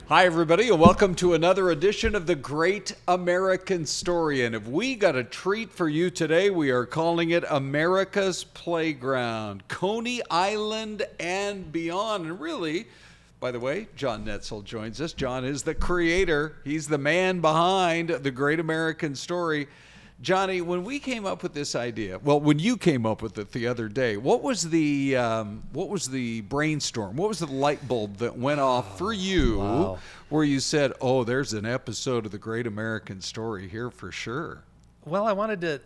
Hi, everybody, and welcome to another edition of The Great American Story. And if we got a treat for you today, we are calling it America's Playground, Coney Island and beyond. And really, by the way, John Netzel joins us. John is the creator. He's the man behind The Great American Story. Johnny, when we came up with this idea, well, when you came up with it the other day, what was the brainstorm? What was the light bulb that went off for you where you said, oh, there's an episode of The Great American Story here for sure? Well, I wanted to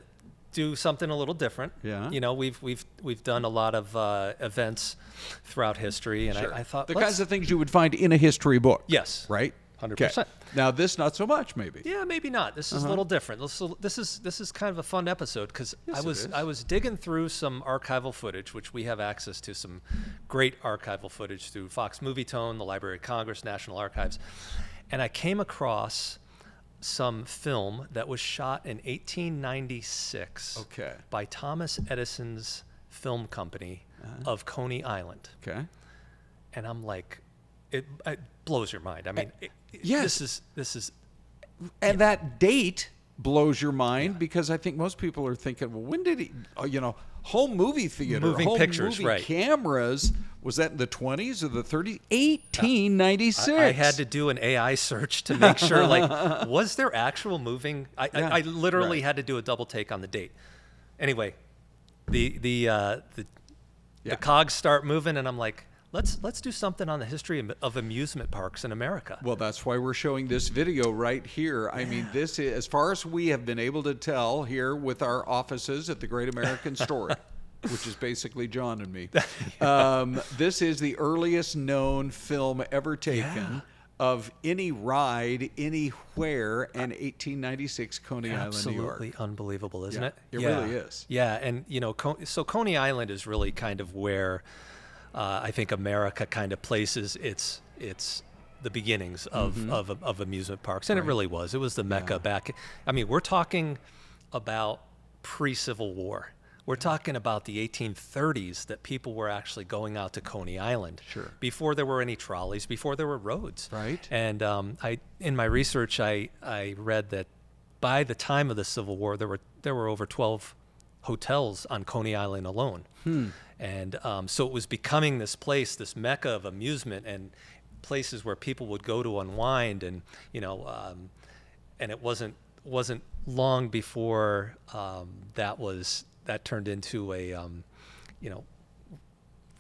do something a little different. Yeah. You know, we've done a lot of events throughout history, and Sure. I thought the kinds of things you would find in a history book. Yes. Right? 100%. Okay. Now this not so much, maybe. Yeah, maybe not. This is a little different. This is kind of a fun episode because I was digging through some archival footage, which we have access to some great archival footage through Fox Movietone, the Library of Congress, National Archives, and I came across some film that was shot in 1896 by Thomas Edison's film company of Coney Island. Okay. And I'm like, it blows your mind. I mean, yes. This is, and that date blows your mind because I think most people are thinking, well, when did he, home movie theater, moving pictures, movie right? Cameras, was that in the 20s or the 30s? 1896. I had to do an AI search to make sure, like, was there actual moving? I literally had to do a double take on the date. Anyway, the cogs start moving, and I'm like, Let's do something on the history of amusement parks in America. Well, that's why we're showing this video right here. I mean, this is, as far as we have been able to tell here with our offices at the Great American Story, which is basically John and me, this is the earliest known film ever taken of any ride anywhere in 1896 Coney Island, New York. Absolutely unbelievable, isn't it? It really is. Yeah, and so Coney Island is really kind of where I think America kind of places its the beginnings of amusement parks, and it really was. It was the Mecca back. I mean, we're talking about pre-Civil War. We're talking about the 1830s that people were actually going out to Coney Island. Sure. Before there were any trolleys, before there were roads. Right. And in my research, I read that by the time of the Civil War, there were over 12 hotels on Coney Island alone. And so it was becoming this place, this Mecca of amusement and places where people would go to unwind, and and it wasn't long before that turned into a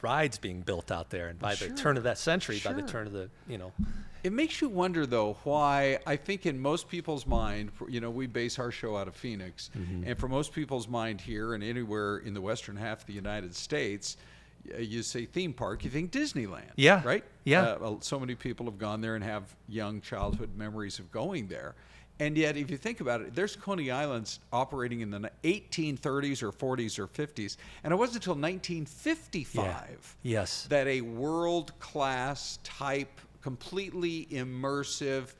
rides being built out there, and by the turn of that century, by the turn of the It makes you wonder, though, why I think in most people's mind, we base our show out of Phoenix, and for most people's mind here and anywhere in the western half of the United States, you say theme park, you think Disneyland. Yeah. Right? Yeah. So many people have gone there and have young childhood memories of going there. And yet, if you think about it, there's Coney Islands operating in the 1830s or 40s or 50s, and it wasn't until 1955 that a world-class type, completely immersive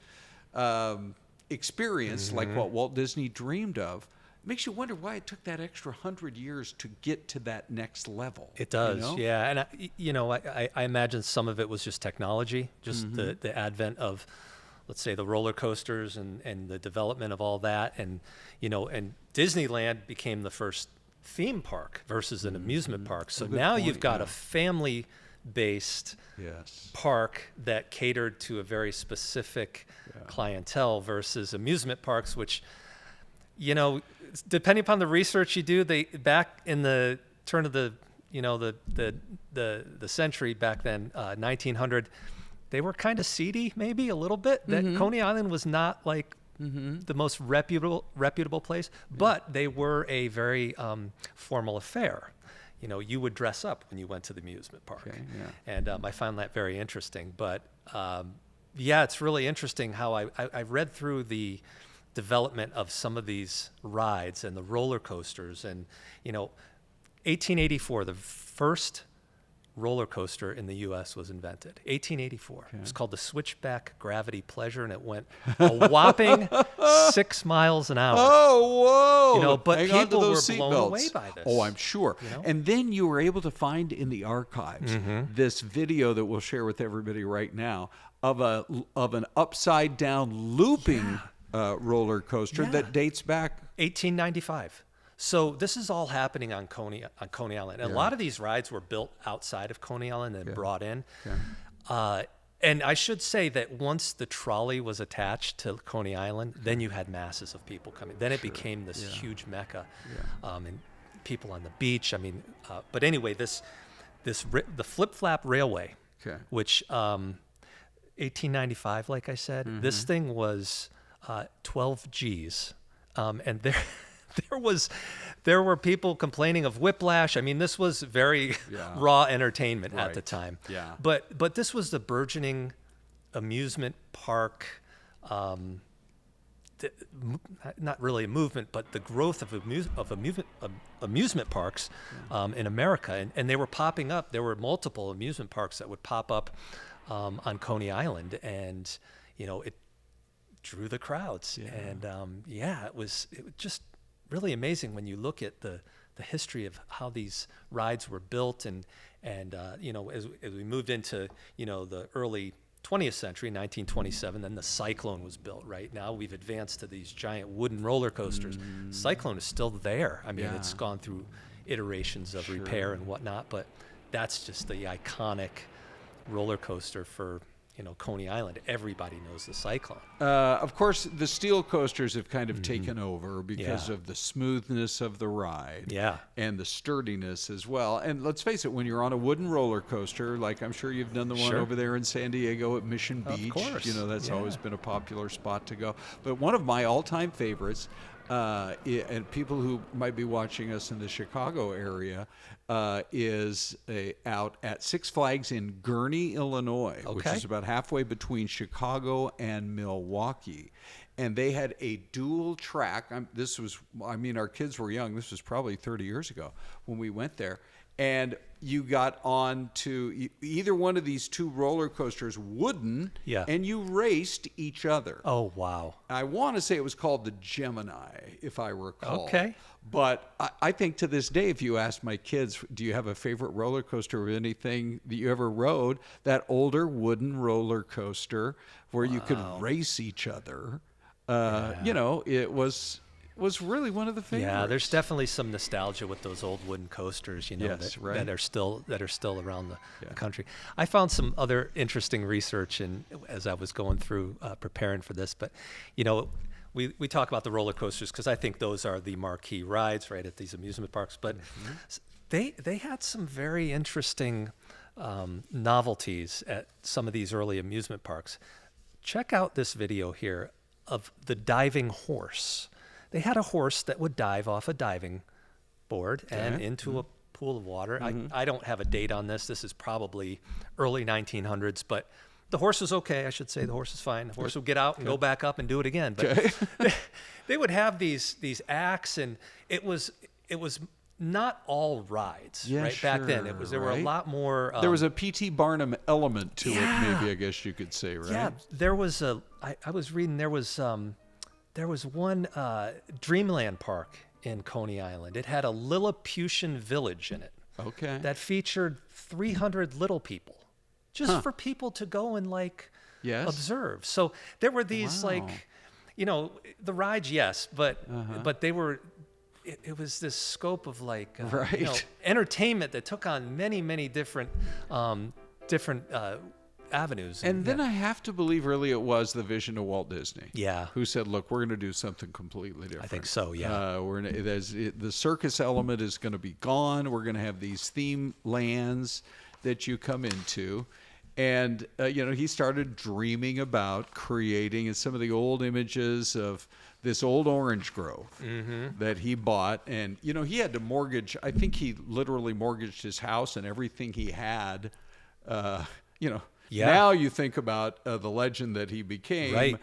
experience like what Walt Disney dreamed of makes you wonder why it took that extra 100 years to get to that next level. It does, yeah. And I imagine some of it was just technology, just the advent of, let's say, the roller coasters and the development of all that, and and Disneyland became the first theme park versus an amusement park. So now you've got a family-based park that catered to a very specific clientele versus amusement parks, which, depending upon the research you do, they back in the turn of the the century back then, 1900. They were kind of seedy, maybe a little bit. That Coney Island was not like the most reputable place, but they were a very formal affair. You would dress up when you went to the amusement park, and I found that very interesting. But it's really interesting how I read through the development of some of these rides and the roller coasters, and 1884, the first roller coaster in the U.S. was invented. 1884. Okay. It was called the Switchback Gravity Pleasure, and it went a whopping 6 miles an hour. Oh, whoa! You know, but Hang on to people were those blown seatbelts. away by this. Oh, I'm sure. You know? And then you were able to find in the archives Mm-hmm. this video that we'll share with everybody right now of an upside down looping roller coaster that dates back 1895. So this is all happening on Coney Island. And a lot of these rides were built outside of Coney Island and brought in. And I should say that once the trolley was attached to Coney Island, then you had masses of people coming. Then it became this huge Mecca, and people on the beach. I mean, but anyway, the Flip Flap Railway, which 1895, like I said, this thing was 12 G's, and there were people complaining of whiplash. I mean, this was very raw entertainment at the time. Yeah. But this was the burgeoning amusement park, not really a movement, but the growth of amusement parks in America. And they were popping up. There were multiple amusement parks that would pop up on Coney Island, and it drew the crowds. And it was just really amazing when you look at the history of how these rides were built, and as we moved into the early 20th century, 1927, then the Cyclone was built. Right now we've advanced to these giant wooden roller coasters. Cyclone is still there. I mean, it's gone through iterations of repair and whatnot, but that's just the iconic roller coaster for Coney Island. Everybody knows the Cyclone. Of course, the steel coasters have kind of taken over because of the smoothness of the ride and the sturdiness as well. And let's face it, when you're on a wooden roller coaster, like I'm sure you've done the one over there in San Diego at Mission Beach, of course. That's always been a popular spot to go. But one of my all-time favorites, and people who might be watching us in the Chicago area, is out at Six Flags in Gurnee, Illinois, which is about halfway between Chicago and Milwaukee. And they had a dual track. Our kids were young. This was probably 30 years ago when we went there. And you got on to either one of these two roller coasters, wooden, and you raced each other. Oh, wow. I want to say it was called the Gemini, if I recall. Okay. But I think to this day, if you ask my kids, do you have a favorite roller coaster or anything that you ever rode, that older wooden roller coaster where you could race each other, it was really one of the favorites. Yeah, there's definitely some nostalgia with those old wooden coasters, that are still around the country. I found some other interesting research as I was going through preparing for this, but we talk about the roller coasters because I think those are the marquee rides right at these amusement parks, but they had some very interesting novelties at some of these early amusement parks. Check out this video here of the diving horse. They had a horse that would dive off a diving board and into a pool of water. I don't have a date on this. This is probably early 1900s, but the horse was okay. I should say the horse is fine. The horse would get out and go back up and do it again. But they would have these acts, and it was not all rides back then. There were a lot more. There was a P.T. Barnum element to it, maybe, I guess you could say, right? Yeah, there was I was reading there was one Dreamland Park in Coney Island. It had a Lilliputian village in it. Okay. That featured 300 little people, just for people to go and observe. So there were these the rides, but they were. It was this scope of entertainment that took on many different avenues. And then I have to believe really it was the vision of Walt Disney. Yeah. Who said, look, we're going to do something completely different. I think so, yeah. The circus element is going to be gone. We're going to have these theme lands that you come into. And, he started dreaming about creating some of the old images of this old orange grove that he bought. And, he had to mortgage, I think he literally mortgaged his house and everything he had, Now you think about the legend that he became. Right.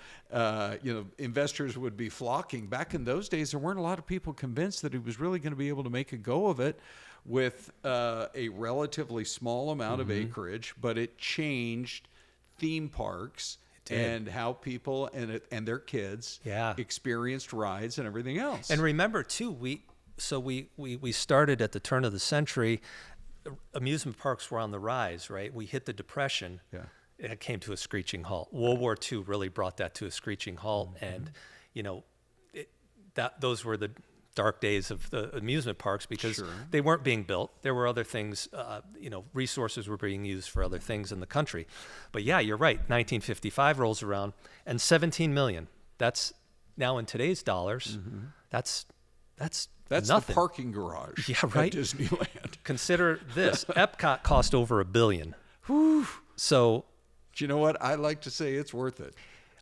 Investors would be flocking. Back in those days, there weren't a lot of people convinced that he was really going to be able to make a go of it with a relatively small amount of acreage, but it changed theme parks and how people and their kids experienced rides and everything else. And remember too, we started at the turn of the century. Amusement parks were on the rise, right? We hit the Depression. Yeah. It came to a screeching halt. World War II really brought that to a screeching halt, and those were the dark days of the amusement parks because they weren't being built. There were other things, resources were being used for other things in the country. But yeah, you're right. 1955 rolls around, and 17 million. That's now in today's dollars. That's nothing. The parking garage. Yeah, right. At Disneyland. Consider this: Epcot cost over $1 billion. Whew. So, do you know what? I like to say it's worth it.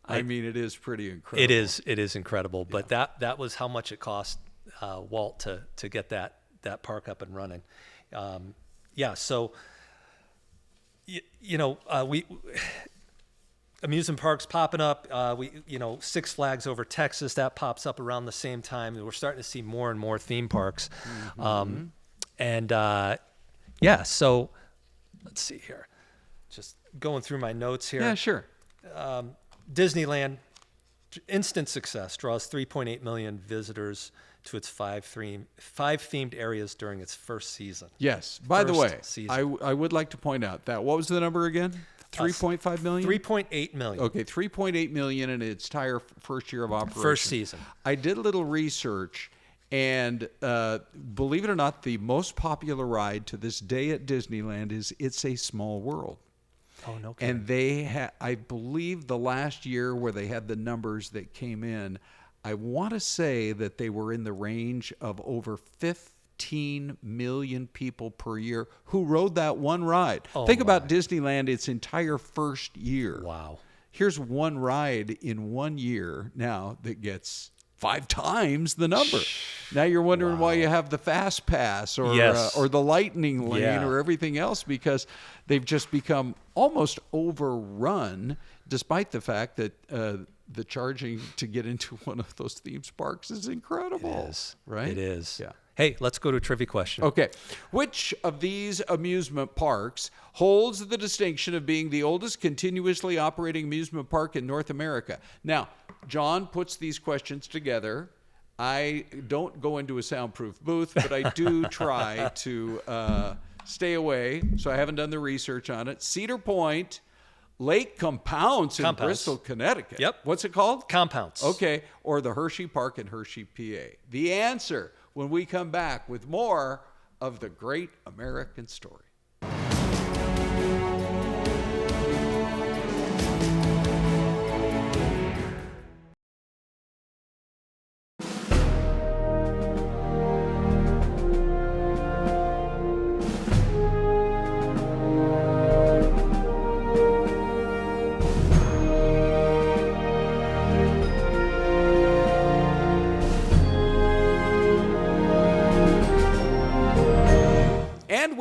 I mean, it is pretty incredible. It is incredible. But that was how much it cost Walt to get that park up and running. So we amusement parks popping up. Six Flags over Texas, that pops up around the same time. We're starting to see more and more theme parks. So let's see here. Just going through my notes here. Yeah, sure. Disneyland, instant success, draws 3.8 million visitors to its five themed areas during its first season. Yes. By the way, I would like to point out that, what was the number again? 3.5 million? 3.8 million. Okay, 3.8 million in its entire first year of operation. First season. I did a little research, and believe it or not, the most popular ride to this day at Disneyland is It's a Small World. Oh, no kidding. And they had, I believe the last year where they had the numbers that came in, I want to say that they were in the range of over 15 million people per year who rode that one ride. Think about Disneyland, its entire first year. Wow. Here's one ride in 1 year now that gets 5 times the number. Now you're wondering why you have the Fast Pass or the Lightning Lane or everything else, because they've just become almost overrun, despite the fact that the charging to get into one of those theme parks is incredible. It is. Right? It is. Yeah. Hey, let's go to a trivia question. Okay. Which of these amusement parks holds the distinction of being the oldest continuously operating amusement park in North America? Now, John puts these questions together. I don't go into a soundproof booth, but I do try to stay away, so I haven't done the research on it. Cedar Point, Lake Compounce in Bristol, Connecticut. Yep. What's it called? Compounce. Okay. Or the Hershey Park in Hershey, PA. The answer when we come back with more of the Great American Story.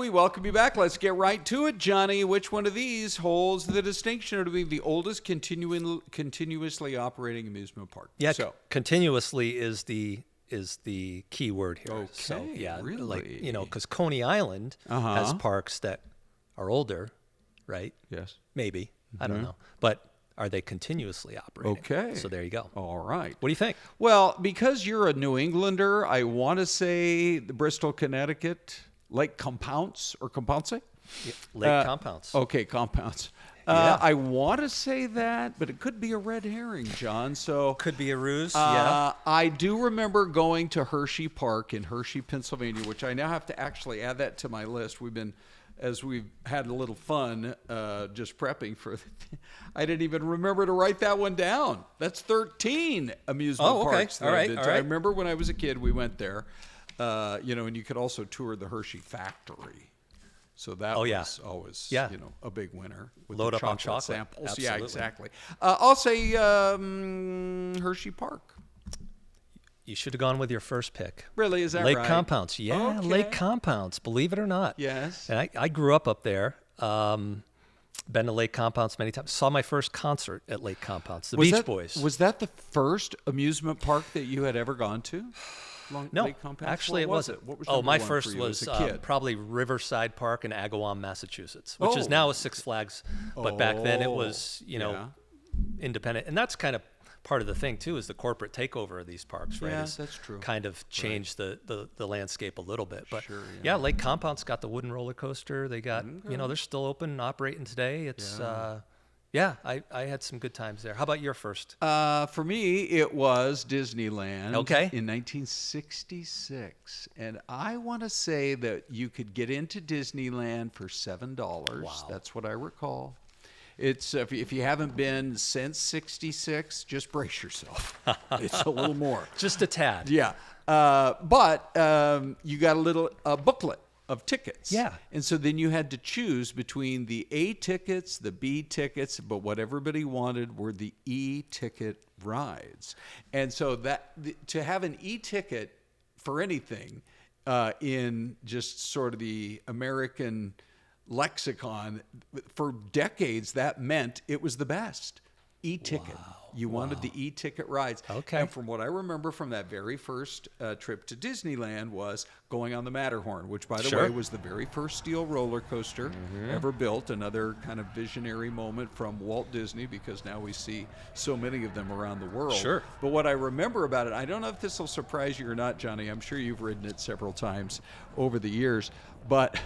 Welcome you back. Let's get right to it, Johnny. Which one of these holds the distinction of being the oldest continuously operating amusement park? Yeah, so continuously is the key word here. Okay, so yeah, really? because Coney Island has parks that are older, right? Yes, maybe I don't know, but are they continuously operating? Okay, so there you go. All right. What do you think? Well, because you're a New Englander, I want to say the Bristol, Connecticut. Lake Compounce or Compounce? Yeah, Lake Compounce. Okay, Compounce. I want to say that, but it could be a red herring, John. So could be a ruse. I do remember going to Hershey Park in Hershey, Pennsylvania, which I now have to actually add that to my list. As we've had a little fun just prepping for I didn't even remember to write that one down. That's 13 amusement parks. All right. I remember when I was a kid, we went there. And you could also tour the Hershey factory. So that was always, a big winner. With Load the up on chocolate samples. Absolutely. Yeah, exactly. I'll say Hershey Park. You should have gone with your first pick. Really? Is that Lake right? Compounce. Yeah, okay. Lake Compounce. Believe it or not. Yes. And I grew up there. Been to Lake Compounce many times. Saw my first concert at Lake Compounce. The Beach Boys. Was that the first amusement park that you had ever gone to? No, Lake Compounce? actually What it was wasn't. What was oh, number my one first for you was as a kid? probably Riverside Park in Agawam, Massachusetts, which is Oh. now a Six Flags, but back then it Oh, was, yeah. independent. And that's kind of part of the thing too, is the corporate takeover of these parks, right? Yeah, Is that's true. Kind of changed the landscape a little bit. But Sure, yeah, yeah. Lake Compounce got the wooden roller coaster. They got, they're still open and operating today. It's, I had some good times there. How about your first? For me, it was Disneyland. Okay. In 1966, and I want to say that you could get into Disneyland for $7. Wow. That's what I recall. It's if you haven't been since '66, just brace yourself. It's a little more. Just a tad. Yeah. But you got a little booklet of tickets. Yeah. And so then you had to choose between the A tickets, the B tickets, but what everybody wanted were the E ticket rides. And so to have an E ticket for anything in just sort of the American lexicon, for decades, that meant it was the best. E-ticket. Wow. You wanted the e-ticket rides. Okay. And from what I remember from that very first trip to Disneyland was going on the Matterhorn, which, by the Sure. way, was the very first steel roller coaster ever built. Another kind of visionary moment from Walt Disney, because now we see so many of them around the world. Sure. But what I remember about it, I don't know if this will surprise you or not, Johnny. I'm sure you've ridden it several times over the years. But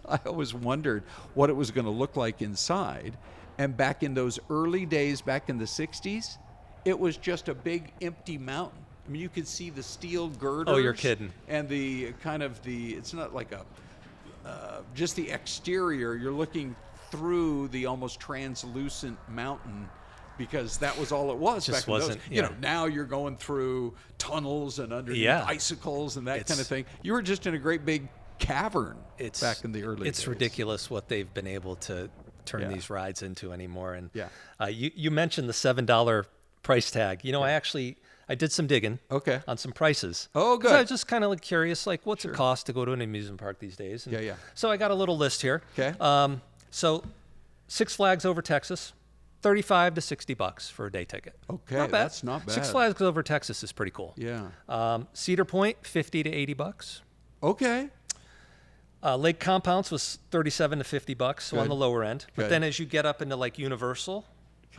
I always wondered what it was going to look like inside. And back in those early days, back in the 60s, it was just a big empty mountain. I mean, you could see the steel girders. Oh, you're kidding. And the kind of it's not like just the exterior. You're looking through the almost translucent mountain, because that was all it was. Just back in wasn't, those. Now you're going through tunnels and underneath icicles and that kind of thing. You were just in a great big cavern back in the early days. It's ridiculous what they've been able to turn these rides into anymore. And you mentioned the $7 price tag. I did some digging on some prices. Oh, good. I was just kind of curious, like, what's it cost to go to an amusement park these days? And so I got a little list here. Okay. So Six Flags over Texas, $35 to $60 for a day ticket. Okay, Not bad. that's not bad. Six Flags over Texas is pretty cool. Yeah. Cedar Point, $50 to $80. Okay. Lake Compounce was $37 to $50, so on the lower end. But Good. then as you get up into like Universal,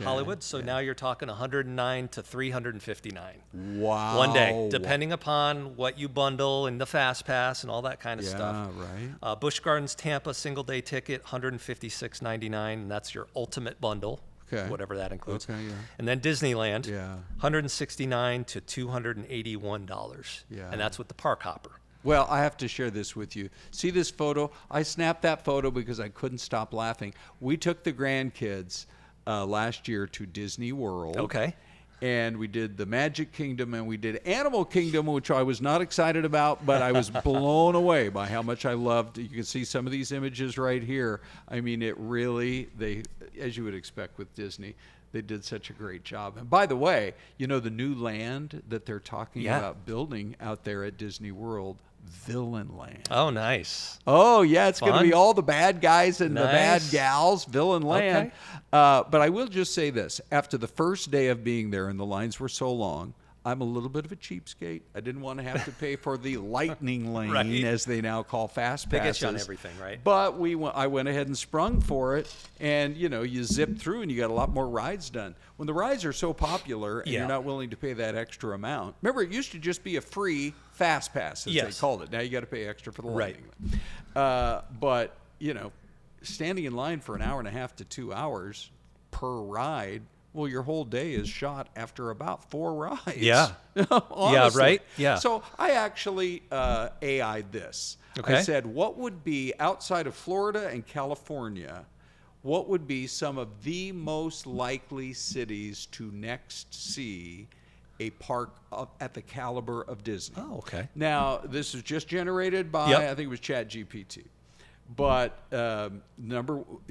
Hollywood, so now you're talking $109 to $359. Wow. One day, depending upon what you bundle and the Fast Pass and all that kind of stuff. Yeah, right. Busch Gardens Tampa single day ticket, $156.99, and that's your ultimate bundle. Okay. Whatever that includes. Okay, yeah. And then Disneyland, Yeah. $169 to $281. Yeah. And that's with the park hopper. Well, I have to share this with you. See this photo? I snapped that photo because I couldn't stop laughing. We took the grandkids last year to Disney World. Okay. And we did the Magic Kingdom and we did Animal Kingdom, which I was not excited about, but I was blown away by how much I loved. You can see some of these images right here. I mean, it really, as you would expect with Disney, they did such a great job. And by the way, the new land that they're talking about building out there at Disney World, Villain Land. Oh, nice. Oh, yeah, it's going to Fun. be all the bad guys and the bad Nice. gals, Villain Land. Okay. But I will just say this. After the first day of being there and the lines were so long, I'm a little bit of a cheapskate. I didn't want to have to pay for the lightning lane, Right. as they now call fast They passes. get you on everything, right? But I went ahead and sprung for it, and you zip through and you got a lot more rides done. When the rides are so popular and you're not willing to pay that extra amount. Remember, it used to just be a free fast pass, as they called it. Now you got to pay extra for the lightning lane. But standing in line for an hour and a half to 2 hours per ride. Well, your whole day is shot after about 4 rides. Yeah. Honestly. Yeah, right? Yeah. So I actually AI'd this. Okay. I said, what would be, outside of Florida and California, what would be some of the most likely cities to next see a park at the caliber of Disney? Oh, okay. Now, this is just generated by, Yep. I think it was ChatGPT. But do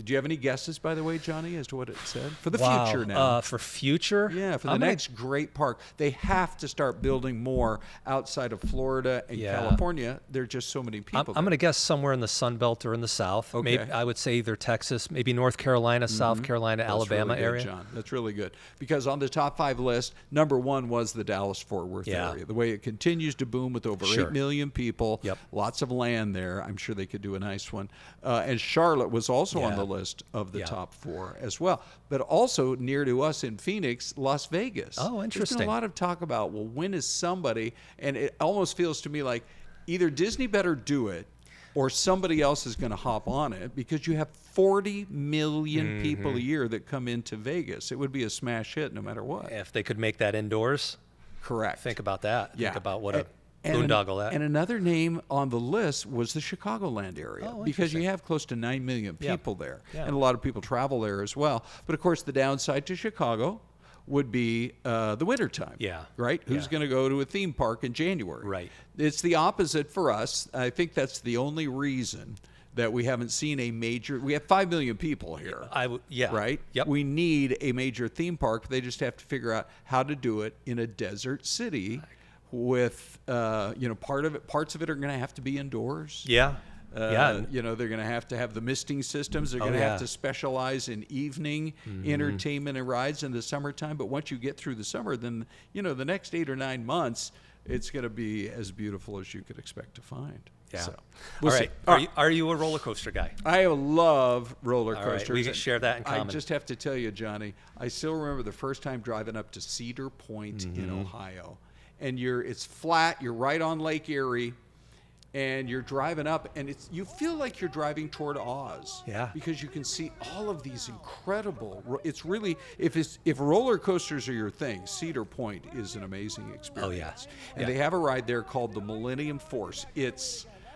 you have any guesses, by the way, Johnny, as to what it said? For the Wow. future now. For future? Yeah, for the next great park. They have to start building more outside of Florida and California. There are just so many people. I'm going to guess somewhere in the Sun Belt or in the South. Okay. Maybe I would say either Texas, maybe North Carolina, South Carolina, Alabama really good, area. John. That's really good. Because on the top 5 list, number 1 was the Dallas-Fort Worth area. The way it continues to boom with over 8 million people, lots of land there. I'm sure they could do a nice one. And Charlotte was also on the list of the top 4 as well. But also near to us in Phoenix, Las Vegas. Oh, interesting. There's been a lot of talk about, well, when is somebody, and it almost feels to me like either Disney better do it or somebody else is going to hop on it, because you have 40 million people a year that come into Vegas. It would be a smash hit no matter what. If they could make that indoors. Correct. Think about that. Yeah. Think about what a boondoggle that. And another name on the list was the Chicagoland area, because you have close to 9 million people there. And a lot of people travel there as well. But of course, the downside to Chicago would be the wintertime. Right? Who's going to go to a theme park in January? Right. It's the opposite for us. I think that's the only reason that we haven't seen a major. We have 5 million people here. Right? Yep. We need a major theme park. They just have to figure out how to do it in a desert city. With parts of it are going to have to be indoors. They're going to have the misting systems. They're going to have to specialize in evening entertainment and rides in the summertime. But once you get through the summer, then the next 8 or 9 months, it's going to be as beautiful as you could expect to find. So, all right. Are you a roller coaster guy? I love roller coasters. All right. We can share that in common. I just have to tell you, Johnny, I still remember the first time driving up to Cedar Point in Ohio. And it's flat, you're right on Lake Erie, and you're driving up, and you feel like you're driving toward Oz. Because you can see all of these incredible, it's really, if roller coasters are your thing, Cedar Point is an amazing experience. And they have a ride there called the Millennium Force.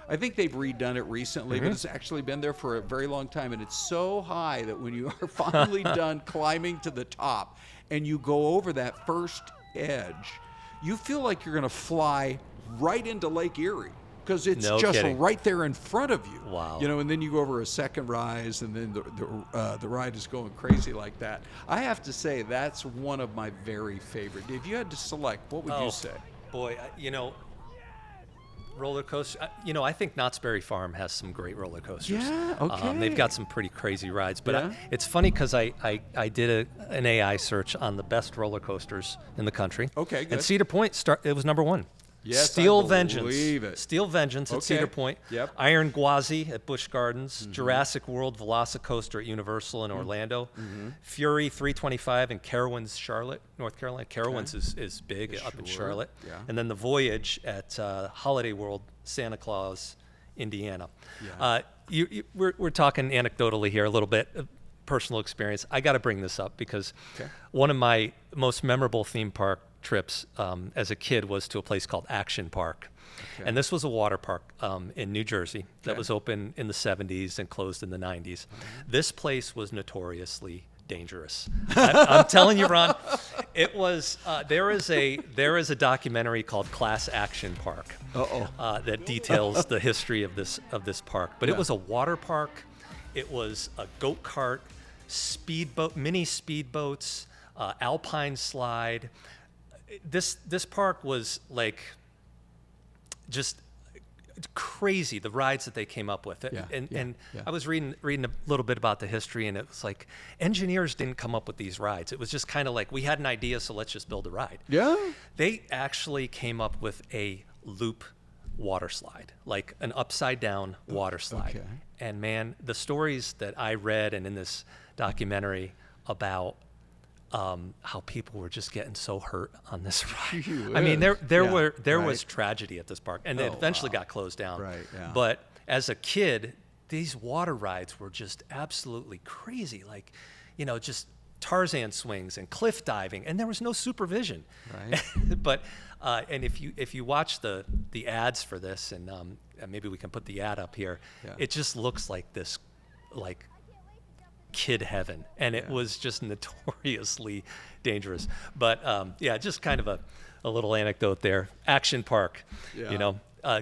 I think they've redone it recently, but it's actually been there for a very long time, and it's so high that when you are finally done climbing to the top, and you go over that first edge, you feel like you're going to fly right into Lake Erie, because it's right there in front of you. Wow. And then you go over a second rise, and then the ride is going crazy like that. I have to say that's one of my very favorite. If you had to select, what would you say? Boy, roller coaster. I think Knott's Berry Farm has some great roller coasters. Yeah, okay. They've got some pretty crazy rides. But it's funny because I did an AI search on the best roller coasters in the country. Okay, good. And Cedar Point, it was number 1. Yes, Steel I Vengeance. believe it. Steel Vengeance at Cedar Point. Yep. Iron Gwazi at Busch Gardens. Jurassic World Velocicoaster at Universal in Orlando. Fury 325 in Carowinds, Charlotte, North Carolina. Carowinds is big up in Charlotte. Yeah. And then the Voyage at Holiday World, Santa Claus, Indiana. We're talking anecdotally here a little bit. Personal experience. I got to bring this up because one of my most memorable theme park trips as a kid was to a place called Action Park. And this was a water park in New Jersey that was open in the 70s and closed in the 90s. This place was notoriously dangerous. I'm telling you, Ron, it was. There is a documentary called Class Action Park that details the history of this park. But it was a water park. It was a go-kart, speedboat, mini speedboats, alpine slide. This park was like just crazy, the rides that they came up with. And I was reading a little bit about the history, and it was like engineers didn't come up with these rides. It was just kind of like, we had an idea, so let's just build a ride. They actually came up with a loop water slide, like an upside down water slide. And man, the stories that I read and in this documentary about how people were just getting so hurt on this ride. I mean, there was tragedy at this park, and it eventually got closed down. But as a kid, these water rides were just absolutely crazy. Like, just Tarzan swings and cliff diving, and there was no supervision. But and if you watch the ads for this, and maybe we can put the ad up here, it just looks like this, like kid heaven, and it was just notoriously dangerous. But just kind of a little anecdote there. Action Park,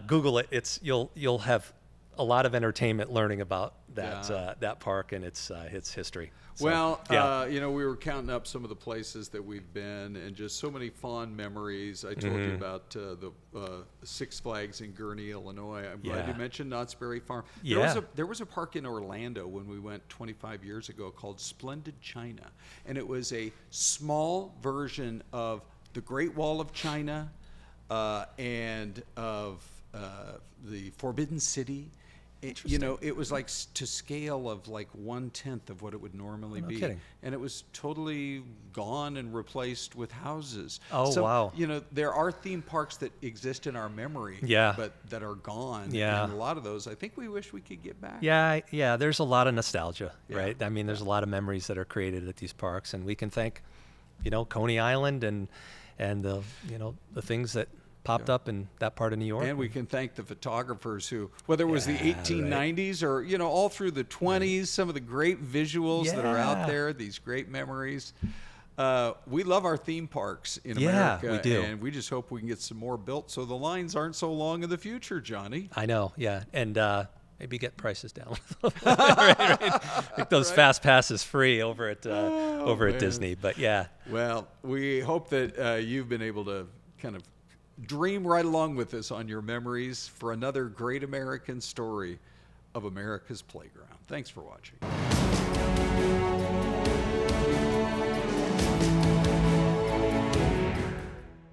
Google it. You'll have a lot of entertainment learning about that Yeah. that park and its history. So, Well, yeah. you know, we were counting up some of the places that we've been, and just so many fond memories. I told you about the Six Flags in Gurnee, Illinois. I'm glad Yeah. you mentioned Knott's Berry Farm. Yeah. There was a park in Orlando when we went 25 years ago called Splendid China, and it was a small version of the Great Wall of China and of the Forbidden City. You know, it was like to scale of like 1/10 of what it would normally No be. kidding. And it was totally gone and replaced with houses. Oh, So, wow. you know, there are theme parks that exist in our memory, Yeah. but that are gone. Yeah. And a lot of those, I think we wish we could get back. Yeah, there's a lot of nostalgia, Yeah. right? I mean, there's a lot of memories that are created at these parks, and we can thank, you know, Coney Island and the, you know, the things that popped up in that part of New York. And we can thank the photographers who, whether it was the 1890s or, you know, all through the 20s, some of the great visuals that are out Yeah. there, these great memories. We love our theme parks in Yeah, America. we do. And we just hope we can get some more built so the lines aren't so long in the future, Johnny. I know, yeah, and maybe get prices down. right. Make those fast passes free over at man. Disney. But yeah, Well, we hope that you've been able to kind of dream right along with us on your memories for another great American story of America's Playground. Thanks for watching.